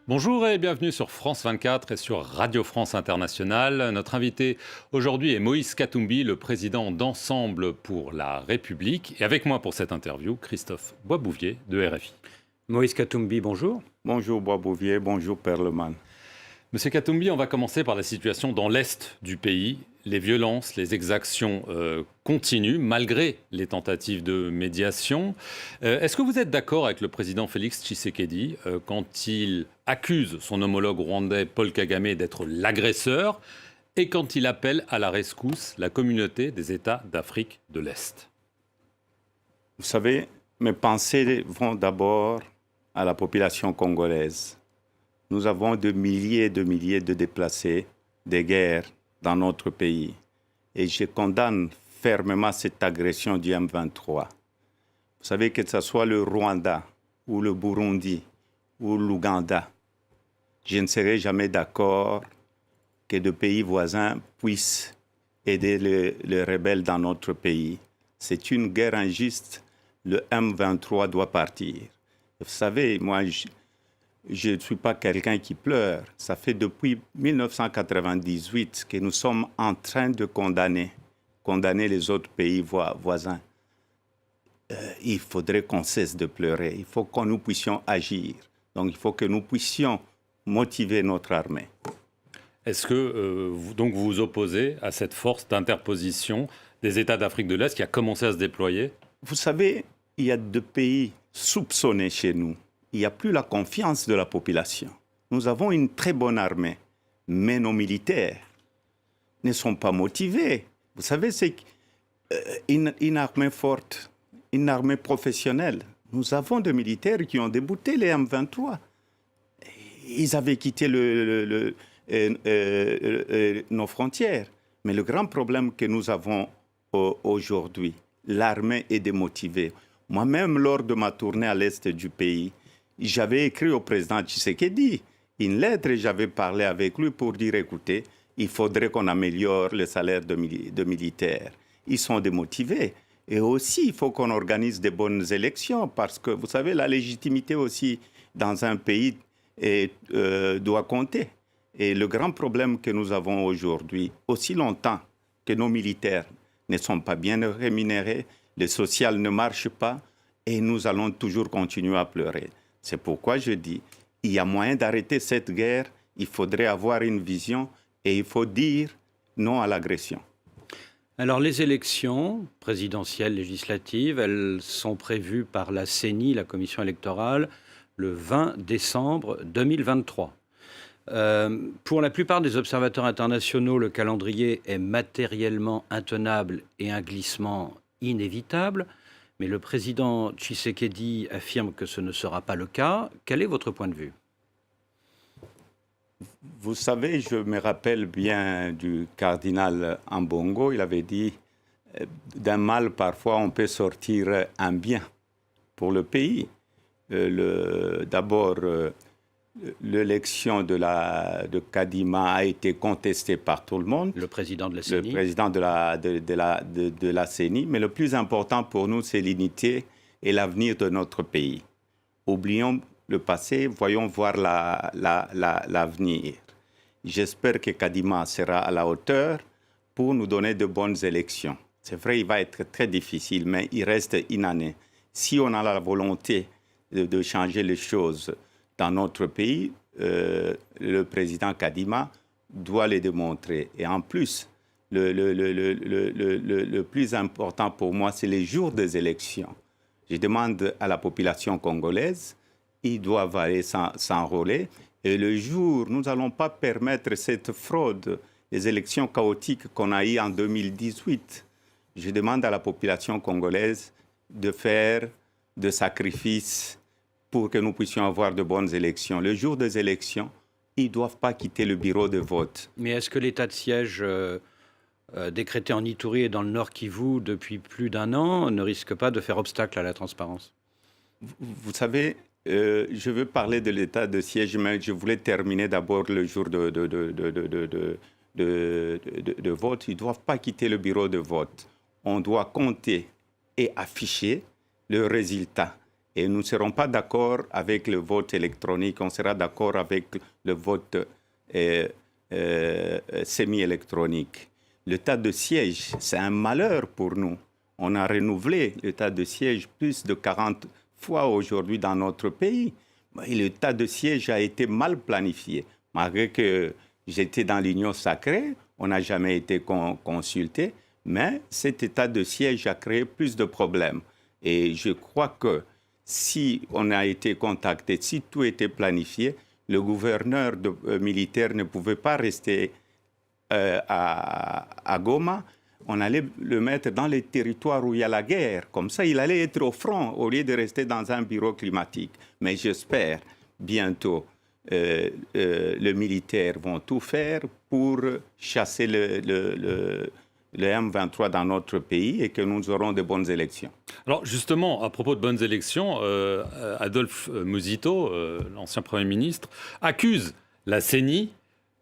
Bonjour et bienvenue sur France 24 et sur Radio France Internationale. Notre invité aujourd'hui est Moïse Katumbi, le président d'Ensemble pour la République. Et avec moi pour cette interview, Christophe Boisbouvier de RFI. Moïse Katumbi, bonjour. Bonjour Boisbouvier, bonjour Perleman. Monsieur Katumbi, on va commencer par la situation dans l'Est du pays. Les violences, les exactions continuent malgré les tentatives de médiation. Est-ce que vous êtes d'accord avec le président Félix Tshisekedi quand il accuse son homologue rwandais Paul Kagame d'être l'agresseur et quand il appelle à la rescousse la communauté des États d'Afrique de l'Est? Vous savez, mes pensées vont d'abord à la population congolaise. Nous avons de milliers de déplacés, des guerres dans notre pays. Et je condamne fermement cette agression du M23. Vous savez que ce soit le Rwanda ou le Burundi ou l'Ouganda, je ne serai jamais d'accord que de pays voisins puissent aider les rebelles dans notre pays. C'est une guerre injuste. Le M23 doit partir. Vous savez, moi, je ne suis pas quelqu'un qui pleure. Ça fait depuis 1998 que nous sommes en train de condamner les autres pays voisins. Il faudrait qu'on cesse de pleurer. Il faut que nous puissions agir. Donc, il faut que nous puissions motiver notre armée. Est-ce que vous vous opposez à cette force d'interposition des États d'Afrique de l'Est qui a commencé à se déployer? Vous savez, il y a deux pays soupçonnés chez nous. Il n'y a plus la confiance de la population. Nous avons une très bonne armée, mais nos militaires ne sont pas motivés. Vous savez, c'est une armée forte, une armée professionnelle. Nous avons des militaires qui ont débouté les M23. Ils avaient quitté nos frontières. Mais le grand problème que nous avons aujourd'hui, l'armée est démotivée. Moi-même, lors de ma tournée à l'est du pays, j'avais écrit au président Tshisekedi une lettre et j'avais parlé avec lui pour dire, écoutez, il faudrait qu'on améliore le salaire de militaires. Ils sont démotivés. Et aussi, il faut qu'on organise des bonnes élections parce que, vous savez, la légitimité aussi dans un pays doit compter. Et le grand problème que nous avons aujourd'hui, aussi longtemps que nos militaires ne sont pas bien rémunérés, le social ne marche pas et nous allons toujours continuer à pleurer. C'est pourquoi je dis, il y a moyen d'arrêter cette guerre, il faudrait avoir une vision et il faut dire non à l'agression. Alors les élections présidentielles, législatives, elles sont prévues par la CENI, la Commission électorale, le 20 décembre 2023. Pour la plupart des observateurs internationaux, le calendrier est matériellement intenable et un glissement inévitable. Mais le président Tshisekedi affirme que ce ne sera pas le cas. Quel est votre point de vue? Vous savez, je me rappelle bien du cardinal Ambongo. Il avait dit, d'un mal, parfois, on peut sortir un bien pour le pays. D'abord, l'élection de Kadima a été contestée par tout le monde. Le président de la CENI. Le président de la CENI. Mais le plus important pour nous, c'est l'unité et l'avenir de notre pays. Oublions le passé, voyons voir l'avenir. J'espère que Kadima sera à la hauteur pour nous donner de bonnes élections. C'est vrai, il va être très difficile, mais il reste une année. Si on a la volonté de changer les choses dans notre pays, le président Kadima doit les démontrer. Et en plus, le plus important pour moi, c'est les jours des élections. Je demande à la population congolaise, ils doivent aller s'enrôler. Et le jour, nous n'allons pas permettre cette fraude, les élections chaotiques qu'on a eues en 2018. Je demande à la population congolaise de faire des sacrifices pour que nous puissions avoir de bonnes élections. Le jour des élections, ils ne doivent pas quitter le bureau de vote. Mais est-ce que l'état de siège décrété en Ituri et dans le Nord Kivu depuis plus d'un an ne risque pas de faire obstacle à la transparence? Vous savez, je veux parler de l'état de siège, mais je voulais terminer d'abord le jour de vote. Ils ne doivent pas quitter le bureau de vote. On doit compter et afficher le résultat. Et nous ne serons pas d'accord avec le vote électronique, on sera d'accord avec le vote semi-électronique. L'état de siège, c'est un malheur pour nous. On a renouvelé l'état de siège plus de 40 fois aujourd'hui dans notre pays. Et l'état de siège a été mal planifié. Malgré que j'étais dans l'Union sacrée, on n'a jamais été consulté, mais cet état de siège a créé plus de problèmes. Et je crois que si on a été contacté, si tout était planifié, le gouverneur militaire ne pouvait pas rester à Goma. On allait le mettre dans les territoires où il y a la guerre. Comme ça, il allait être au front au lieu de rester dans un bureau climatique. Mais j'espère bientôt les militaires vont tout faire pour chasser le M23 dans notre pays et que nous aurons de bonnes élections. Alors justement, à propos de bonnes élections, Adolphe Musito, l'ancien Premier ministre, accuse la CENI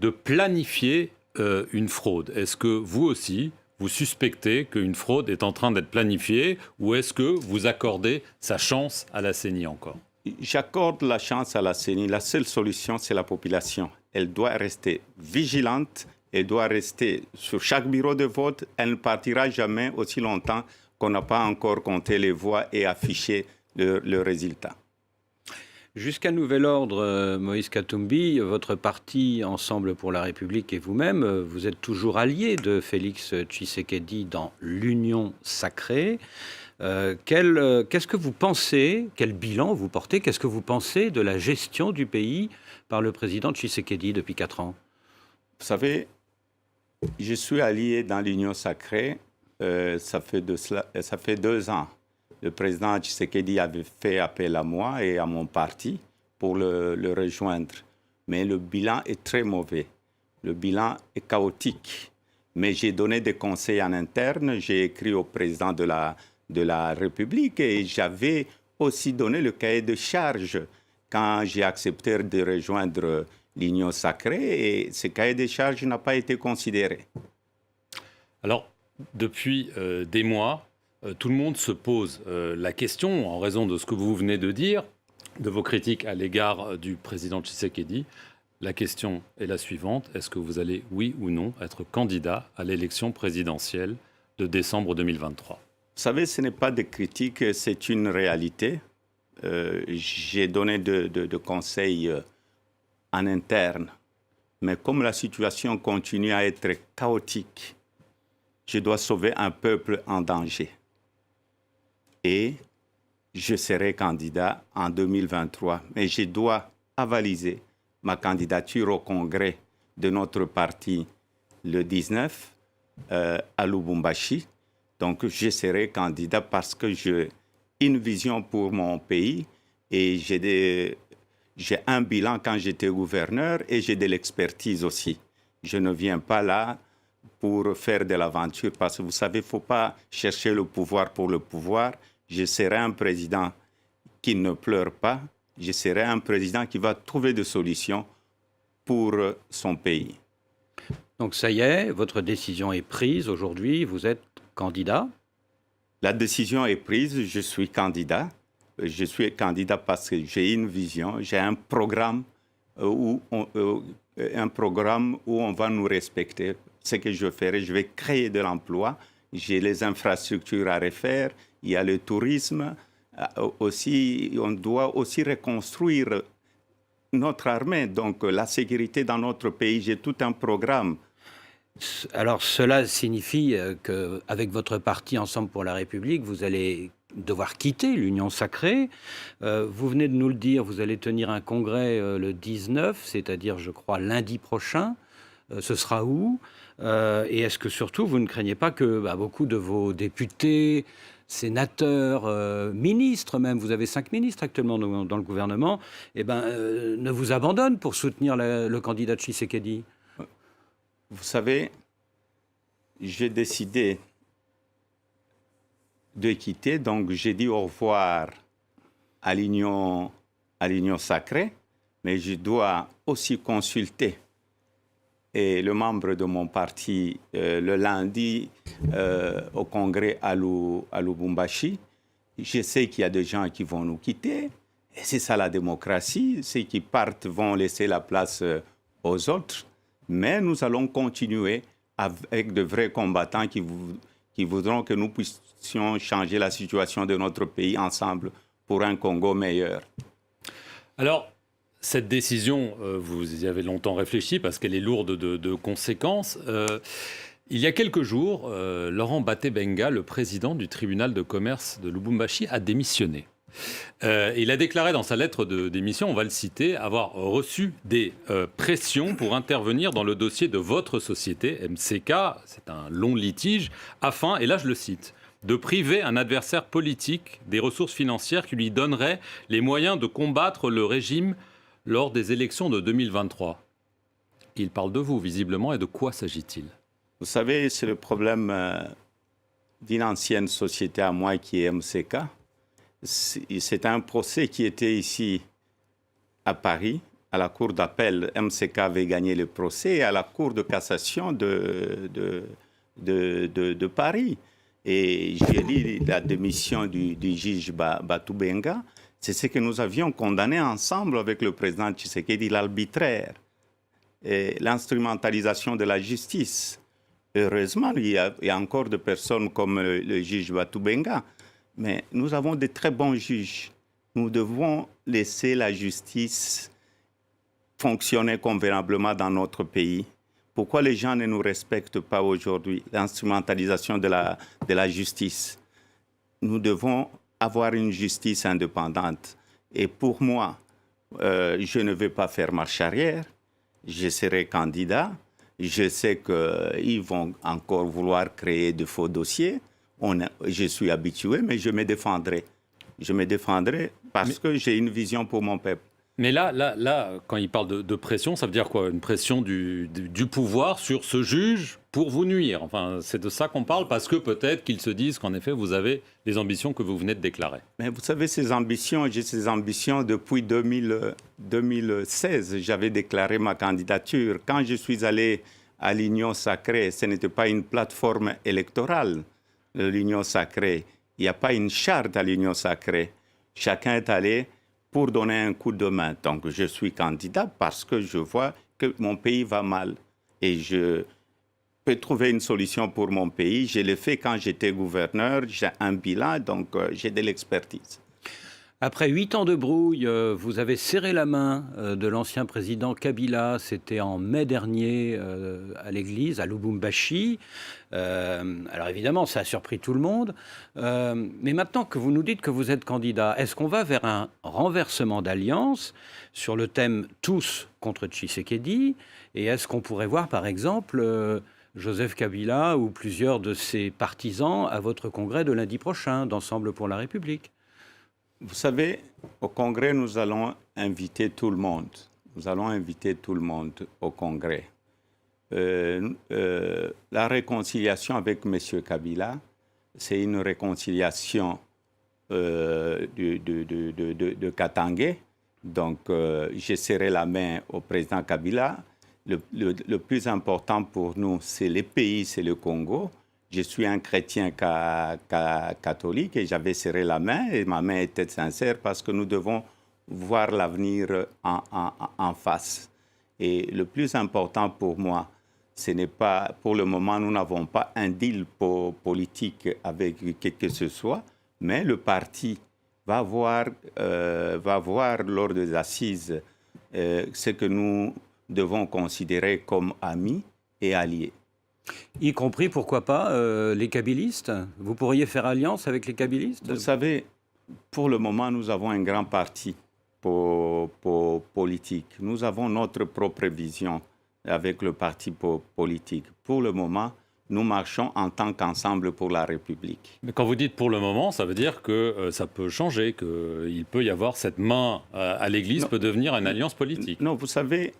de planifier une fraude. Est-ce que vous aussi, vous suspectez qu'une fraude est en train d'être planifiée ou est-ce que vous accordez sa chance à la CENI encore ? J'accorde la chance à la CENI. La seule solution, c'est la population. Elle doit rester vigilante. Elle doit rester sur chaque bureau de vote. Elle ne partira jamais aussi longtemps qu'on n'a pas encore compté les voix et affiché le résultat. Jusqu'à nouvel ordre, Moïse Katumbi, votre parti Ensemble pour la République et vous-même, vous êtes toujours allié de Félix Tshisekedi dans l'Union sacrée. Qu'est-ce que vous pensez, quel bilan vous portez, qu'est-ce que vous pensez de la gestion du pays par le président Tshisekedi depuis 4 ans ? Vous savez, je suis allié dans l'Union sacrée, ça fait 2 ans. Le président Tshisekedi avait fait appel à moi et à mon parti pour le rejoindre. Mais le bilan est très mauvais. Le bilan est chaotique. Mais j'ai donné des conseils en interne, j'ai écrit au président de la République et j'avais aussi donné le cahier de charge quand j'ai accepté de rejoindre l'Union sacrée et ce cahier de charge n'a pas été considéré. Alors, depuis des mois, tout le monde se pose la question, en raison de ce que vous venez de dire, de vos critiques à l'égard du président Tshisekedi. La question est la suivante, est-ce que vous allez, oui ou non, être candidat à l'élection présidentielle de décembre 2023 ? Vous savez, ce n'est pas des critiques, c'est une réalité. J'ai donné de conseils en interne, mais comme la situation continue à être chaotique, je dois sauver un peuple en danger. Et je serai candidat en 2023, mais je dois avaliser ma candidature au congrès de notre parti le 19 à Lubumbashi. Donc, je serai candidat parce que j'ai une vision pour mon pays et j'ai un bilan quand j'étais gouverneur et j'ai de l'expertise aussi. Je ne viens pas là pour faire de l'aventure parce que vous savez, il ne faut pas chercher le pouvoir pour le pouvoir. Je serai un président qui ne pleure pas. Je serai un président qui va trouver des solutions pour son pays. Donc ça y est, votre décision est prise aujourd'hui, vous êtes candidat ? La décision est prise, je suis candidat. Je suis candidat parce que j'ai une vision, j'ai un programme où on va nous respecter. Ce que je ferai, je vais créer de l'emploi. J'ai les infrastructures à refaire, il y a le tourisme. Aussi, on doit aussi reconstruire notre armée, donc la sécurité dans notre pays. J'ai tout un programme. Alors cela signifie qu'avec votre parti Ensemble pour la République, vous allez devoir quitter l'Union sacrée. Vous venez de nous le dire, vous allez tenir un congrès le 19, c'est-à-dire je crois lundi prochain. Ce sera où ? Et est-ce que surtout vous ne craignez pas que beaucoup de vos députés, sénateurs, ministres même, vous avez 5 ministres actuellement dans le gouvernement, ne vous abandonnent pour soutenir le candidat Tshisekedi ? Vous savez, j'ai décidé de quitter, donc j'ai dit au revoir à l'Union sacrée, mais je dois aussi consulter le membre de mon parti le lundi au congrès à Lubumbashi. Je sais qu'il y a des gens qui vont nous quitter. Et c'est ça la démocratie. Ceux qui partent vont laisser la place aux autres. Mais nous allons continuer avec de vrais combattants qui voudront que nous puissions changer la situation de notre pays ensemble pour un Congo meilleur. Alors, cette décision, vous y avez longtemps réfléchi parce qu'elle est lourde de conséquences. Il y a quelques jours, Laurent Batebenga, le président du tribunal de commerce de Lubumbashi, a démissionné. Il a déclaré dans sa lettre de démission, on va le citer, avoir reçu des pressions pour intervenir dans le dossier de votre société, MCK, c'est un long litige, afin, et là je le cite, de priver un adversaire politique des ressources financières qui lui donneraient les moyens de combattre le régime lors des élections de 2023. Il parle de vous, visiblement, et de quoi s'agit-il ? Vous savez, c'est le problème d'une ancienne société à moi qui est MCK. C'est un procès qui était ici à Paris, à la cour d'appel. MCK avait gagné le procès et à la cour de cassation de Paris. Et j'ai lu la démission du juge Batebenga. C'est ce que nous avions condamné ensemble avec le président Tshisekedi, l'arbitraire et l'instrumentalisation de la justice. Heureusement, il y a encore des personnes comme le juge Batebenga, mais nous avons de très bons juges. Nous devons laisser la justice fonctionner convenablement dans notre pays. Pourquoi les gens ne nous respectent pas aujourd'hui? L'instrumentalisation de la justice. Nous devons avoir une justice indépendante. Et pour moi, je ne vais pas faire marche arrière. Je serai candidat. Je sais qu'ils vont encore vouloir créer de faux dossiers. Je suis habitué, mais je me défendrai. Je me défendrai parce que j'ai une vision pour mon peuple. Mais là, quand il parle de pression, ça veut dire quoi? Une pression du pouvoir sur ce juge pour vous nuire. Enfin, c'est de ça qu'on parle, parce que peut-être qu'ils se disent qu'en effet, vous avez les ambitions que vous venez de déclarer. Mais vous savez, j'ai ces ambitions depuis 2016. J'avais déclaré ma candidature. Quand je suis allé à l'Union sacrée, ce n'était pas une plateforme électorale, l'Union sacrée. Il n'y a pas une charte à l'Union sacrée. Chacun est allé pour donner un coup de main. Donc, je suis candidat parce que je vois que mon pays va mal. Et je peux trouver une solution pour mon pays. Je l'ai fait quand j'étais gouverneur. J'ai un bilan, donc j'ai de l'expertise. Après 8 ans de brouille, vous avez serré la main de l'ancien président Kabila. C'était en mai dernier à l'église, à Lubumbashi. Alors évidemment, ça a surpris tout le monde. Mais maintenant que vous nous dites que vous êtes candidat, est-ce qu'on va vers un renversement d'alliance sur le thème « tous contre Tshisekedi » et est-ce qu'on pourrait voir, par exemple, Joseph Kabila ou plusieurs de ses partisans à votre congrès de lundi prochain d'Ensemble pour la République? Vous savez, au congrès, nous allons inviter tout le monde. Nous allons inviter tout le monde au congrès. La réconciliation avec M. Kabila, c'est une réconciliation de Katangé. Donc, je serrai la main au président Kabila. Le plus important pour nous, c'est le pays, c'est le Congo. Je suis un chrétien catholique et j'avais serré la main et ma main était sincère parce que nous devons voir l'avenir en face. Et le plus important pour moi, ce n'est pas, pour le moment, nous n'avons pas un deal politique avec qui que ce soit, mais le parti va voir lors des assises ce que nous devons considérer comme amis et alliés. Y compris, pourquoi pas, les kabylistes? Vous pourriez faire alliance avec les kabylistes? Vous savez, pour le moment, nous avons un grand parti politique. Nous avons notre propre vision avec le parti politique. Pour le moment, nous marchons en tant qu'ensemble pour la République. Mais quand vous dites pour le moment, ça veut dire que ça peut changer, qu'il peut y avoir cette main à l'Église, peut devenir une alliance politique. Non, vous savez,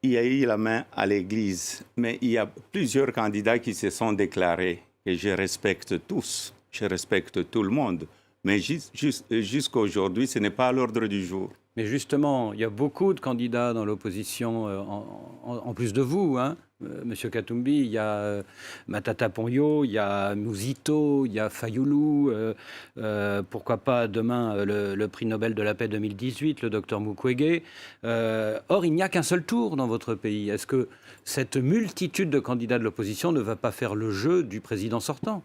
il y a eu la main à l'Église, mais il y a plusieurs candidats qui se sont déclarés, et je respecte tous, je respecte tout le monde. Mais jusqu'à aujourd'hui, ce n'est pas à l'ordre du jour. Mais justement, il y a beaucoup de candidats dans l'opposition, en plus de vous, hein. Monsieur Katumbi, il y a Matata Ponyo, il y a Mouzito, il y a Fayoulou, pourquoi pas demain le prix Nobel de la paix 2018, le docteur Mukwege. Or, il n'y a qu'un seul tour dans votre pays. Est-ce que cette multitude de candidats de l'opposition ne va pas faire le jeu du président sortant?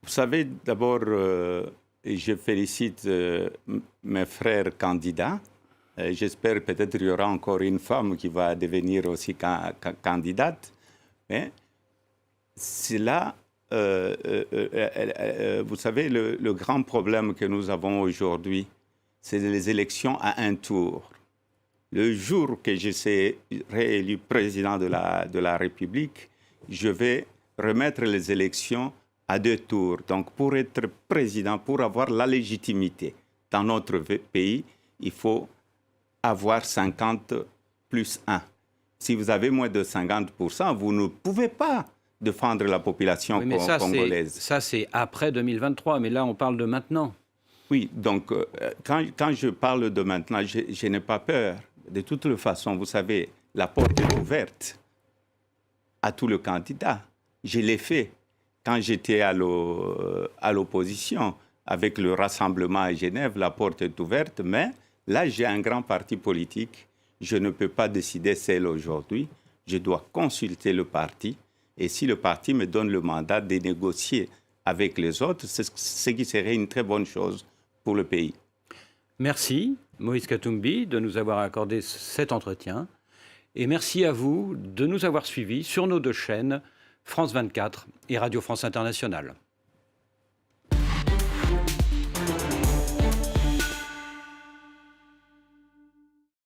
Vous savez, d'abord, je félicite mes frères candidats. J'espère peut-être qu'il y aura encore une femme qui va devenir aussi candidate. Mais c'est là, vous savez, le grand problème que nous avons aujourd'hui, c'est les élections à un tour. Le jour que je serai réélu président de la République, je vais remettre les élections à 2 tours. Donc, pour être président, pour avoir la légitimité dans notre pays, il faut avoir 50 plus 1. Si vous avez moins de 50%, vous ne pouvez pas défendre la population congolaise. Ça, c'est après 2023, mais là, on parle de maintenant. Oui, donc, quand je parle de maintenant, je n'ai pas peur. De toute façon, vous savez, la porte est ouverte à tous les candidats. Je l'ai fait quand j'étais à l'opposition. Avec le rassemblement à Genève, la porte est ouverte, mais là, j'ai un grand parti politique. Je ne peux pas décider seul aujourd'hui. Je dois consulter le parti. Et si le parti me donne le mandat de négocier avec les autres, c'est ce qui serait une très bonne chose pour le pays. Merci, Moïse Katumbi, de nous avoir accordé cet entretien. Et merci à vous de nous avoir suivis sur nos 2 chaînes, France 24 et Radio France Internationale.